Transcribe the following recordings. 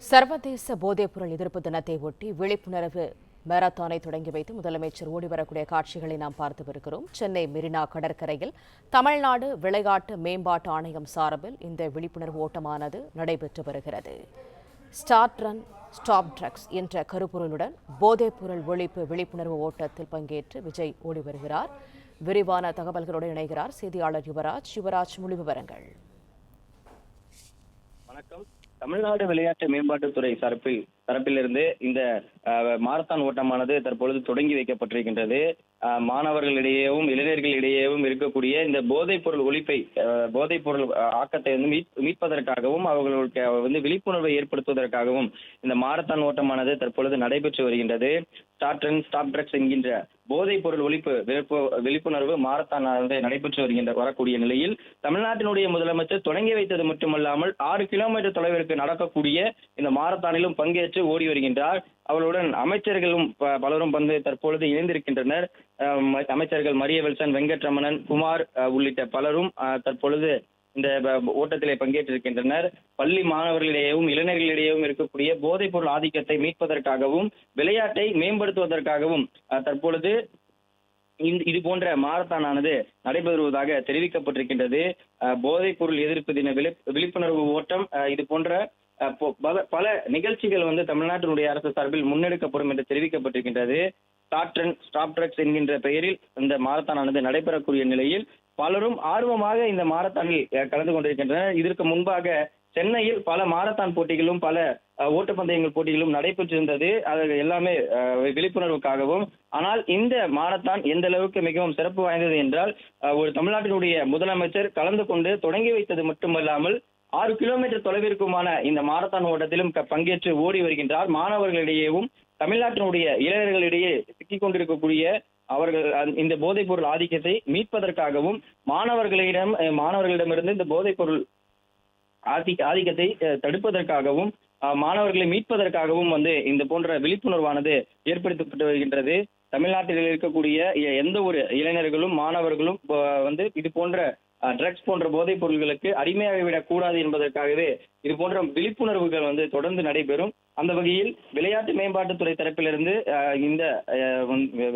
சர்வதேச போதைப்பொருள் எதிர்ப்பு தினத்தை ஒட்டி விழிப்புணர்வு மாரத்தானை தொடங்கி வைத்து முதலமைச்சர் ஓடிவரக்கூடிய காட்சிகளை நாம் பார்த்து வருகிறோம். சென்னை மெரினா கடற்கரையில் தமிழ்நாடு விளையாட்டு மேம்பாட்டு ஆணையம் சார்பில் இந்த விழிப்புணர்வு ஓட்டமானது நடைபெற்று வருகிறது. ஸ்டார்ட் ரன் ஸ்டாப் ட்ரக்ஸ் என்ற கருப்பொருளுடன் போதைப்பொருள் ஒழிப்பு விழிப்புணர்வு ஓட்டத்தில் பங்கேற்று விஜய் ஓடி வருகிறார். விரிவான தகவல்களோடு இணைகிறார் செய்தியாளர் யுவராஜ். முழு விவரங்கள். வணக்கம். தமிழ்நாடு விளையாட்டு மேம்பாட்டுத்துறை தரப்பிலிருந்து இந்த மாரத்தான் ஓட்டமானது தற்பொழுது தொடங்கி வைக்கப்பட்டிருக்கின்றது. மாணவர்களிடையேவும் இளைஞர்களிடையேவும் இருக்கக்கூடிய இந்த போதைப் பொருள் ஒழிப்பை, போதைப் பொருள் ஆக்கத்தை மீட்பதற்காகவும் அவர்களுக்கு விழிப்புணர்வை ஏற்படுத்துவதற்காகவும் இந்த மாரத்தான் ஓட்டமானது தற்பொழுது நடைபெற்று வருகின்றது. ஸ்டார்ட் ரன் ஸ்டாப் ட்ரக்ஸ் என்கின்ற போதைப் பொருள் ஒழிப்பு விழிப்புணர்வு மாரத்தான் நடைபெற்று வரக்கூடிய நிலையில் தமிழ்நாட்டினுடைய முதலமைச்சர் தொடங்கி வைத்தது மட்டுமல்லாமல் 6 கிலோமீட்டர் தொலைவிற்கு நடக்கக்கூடிய இந்த மாரத்தானிலும் பங்கேற்று ஓடி வருகின்றார். அவருடன் அமைச்சர்களும் பலரும் தற்பொழுது இணைந்திருக்கின்றனர். அமைச்சர்கள் மரிய வில்சன், வெங்கட்ரமணன், குமார் உள்ளிட்ட பலரும் தற்பொழுது இந்த ஓட்டத்திலே பங்கேற்றிருக்கின்றனர். பள்ளி மாணவர்களிடையேவும் இளைஞர்களிடையேவும் இருக்கக்கூடிய போதைப் பொருள் ஆதிக்கத்தை மீட்பதற்காகவும் விளையாட்டை மேம்படுத்துவதற்காகவும் தற்பொழுது இது போன்ற மாரத்தானானது நடைபெறுவதாக தெரிவிக்கப்பட்டிருக்கின்றது. போதைப் பொருள் எதிர்ப்பு தின விழிப்புணர்வு ஓட்டம், இது போன்ற பல நிகழ்ச்சிகள் தமிழ்நாட்டினுடைய அரசு சார்பில் முன்னெடுக்கப்படும் என்று தெரிவிக்கப்பட்டிருக்கின்றது. ஸ்டார்ட் ரன் ஸ்டாப் ட்ரக்ஸ் என்கின்ற பெயரில் இந்த மாரத்தானானது நடைபெறக்கூடிய நிலையில் பலரும் ஆர்வமாக இந்த மாரத்தானில் கலந்து கொண்டிருக்கின்றனர். இதற்கு முன்பாக சென்னையில் பல மாரத்தான் போட்டிகளும் பல ஓட்டப்பந்தயங்கள் போட்டிகளும் நடைபெற்றிருந்தது. அது எல்லாமே விழிப்புணர்வுக்காகவும். ஆனால் இந்த மாரத்தான் எந்த அளவுக்கு மிகவும் சிறப்பு வாய்ந்தது என்றால், ஒரு தமிழ்நாட்டினுடைய முதலமைச்சர் கலந்து கொண்டு தொடங்கி வைத்தது மட்டுமல்லாமல் 6 கிலோமீட்டர் தொலைவிற்குமான இந்த மாரத்தான் ஓட்டத்திலும் பங்கேற்று ஓடி வருகின்றார். மாணவர்களிடையேவும் தமிழ்நாட்டினுடைய இளைஞர்களிடையே சிக்கிக் கொண்டிருக்கக்கூடிய அவர்கள் இந்த போதைப் பொருள் ஆதிக்கத்தை மீட்பதற்காகவும் மாணவர்களிடமிருந்து இந்த போதைப் பொருள் ஆதிக்கத்தை தடுப்பதற்காகவும் மாணவர்களை மீட்பதற்காகவும் இந்த போன்ற விழிப்புணர்வானது ஏற்படுத்தப்பட்டு வருகின்றது. தமிழ்நாட்டில் இருக்கக்கூடிய எந்த ஒரு இளைஞர்களும் மாணவர்களும் இது போன்ற ட்ரக்ஸ் போன்ற போதைப் பொருட்களுக்கு அடிமையாகிவிடக் கூடாது என்பதற்காகவே இது போன்ற விழிப்புணர்வுகள் தொடர்ந்து நடைபெறும். அந்த வகையில் விளையாட்டு மேம்பாட்டுத்துறை தரப்பிலிருந்து இந்த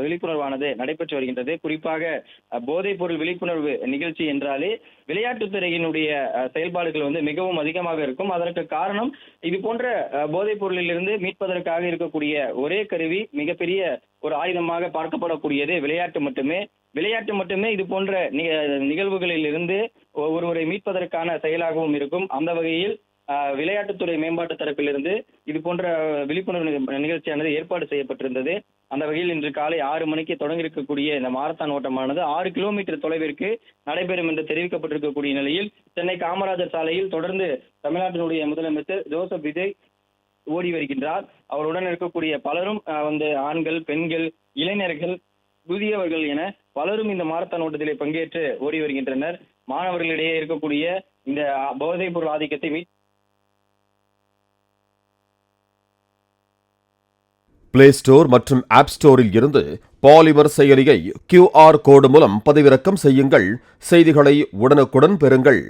விழிப்புணர்வானது நடைபெற்று வருகின்றது. குறிப்பாக போதைப் பொருள் விழிப்புணர்வு நிகழ்ச்சி என்றாலே விளையாட்டுத்துறையினுடைய செயல்பாடுகள் மிகவும் அதிகமாக இருக்கும். அதற்கு காரணம், இது போன்ற போதைப் பொருளிலிருந்து மீட்பதற்காக இருக்கக்கூடிய ஒரே கருவி, மிகப்பெரிய ஒரு ஆயுதமாக பார்க்கப்படக்கூடியது விளையாட்டு மட்டுமே. இது போன்ற நிகழ்வுகளில் இருந்து ஒருவரை மீட்பதற்கான செயலாகவும் இருக்கும். அந்த வகையில் விளையாட்டுத்துறை மேம்பாட்டு தரப்பிலிருந்து இது போன்ற விழிப்புணர்வு நிகழ்ச்சியானது ஏற்பாடு செய்யப்பட்டிருந்தது. அந்த வகையில் இன்று காலை 6 மணிக்கு தொடங்கியிருக்கக்கூடிய இந்த மாரத்தான் ஓட்டமானது 6 கிலோமீட்டர் தொலைவிற்கு நடைபெறும் என்று தெரிவிக்கப்பட்டிருக்கக்கூடிய நிலையில் சென்னை காமராஜர் சாலையில் தொடர்ந்து தமிழ்நாட்டினுடைய முதலமைச்சர் ஜோசப் விஜய் ஓடி வருகின்றார். அவருடன் இருக்கக்கூடிய பலரும் ஆண்கள், பெண்கள், இளைஞர்கள், புதியவர்கள் என பலரும் இந்த மாரத்தான் ஓட்டத்திலே பங்கேற்று ஓடி வருகின்றனர். மாணவர்களிடையே இருக்கக்கூடிய இந்த போதைப் பொருள் ஆதிக்கத்தை பிளே ஸ்டோர் மற்றும் ஆப் ஸ்டோரில் இருந்து பாலிமர் செயலியை QR கோடு மூலம் பதிவிறக்கம் செய்யுங்கள். செய்திகளை உடனுக்குடன் பெறுங்கள்.